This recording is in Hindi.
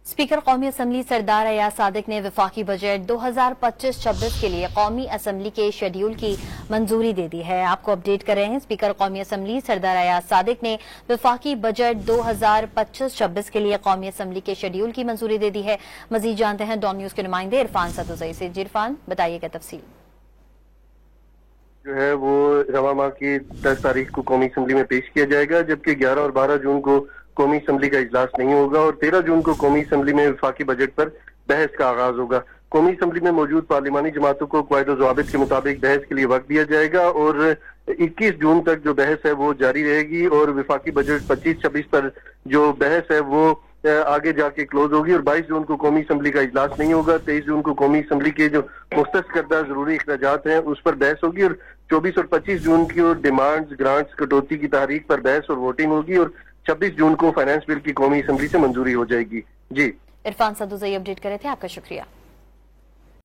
स्पीकर कौमी असम्बली सरदार अयाज सादिक ने वफाकी बजट 2025-26 के लिए कौमी असम्बली के शेड्यूल की मंजूरी दे दी है। आपको अपडेट कर रहे हैं। स्पीकर कौमी असम्बली सरदार अयाज सादिक ने वफाकी बजट 2025-26 के लिए कौमी असम्बली के शेड्यूल की मंजूरी दे दी है। मजीद जानते हैं डॉन न्यूज के नुमाइंदे इरफान सदुजई से। इरफान, बताइएगा तफसील। जो है वो रवा माह की 10 तारीख को कौमी असम्बली में पेश किया जाएगा, जबकि 11 और 12 जून को कौमी असम्बली का इजलास नहीं होगा और 13 जून को कौमी असम्बली में वफाकी बजट पर बहस का आगाज होगा। कौमी असम्बली में मौजूद पार्लिमानी जमातों को क़वायद व ज़वाबित के मुताबिक बहस के लिए वक्त दिया जाएगा और 21 जून तक जो बहस है वो जारी रहेगी और वफाकी बजट 25-26 पर जो बहस है वो आगे जाके क्लोज होगी और 22 जून को कौमी असम्बली का इजलास नहीं होगा। 23 जून को कौमी असम्बली के जो मुख्तस करदा जरूरी अखराजात हैं उस पर बहस होगी और 24 और 25 जून की और डिमांड्स, ग्रांट्स, कटौती की तारीख पर बहस और वोटिंग होगी और 26 जून को फाइनेंस बिल की कौमी असम्बली से मंजूरी हो जाएगी। जी, इरफान सदुजई अपडेट कर रहे थे। आपका शुक्रिया।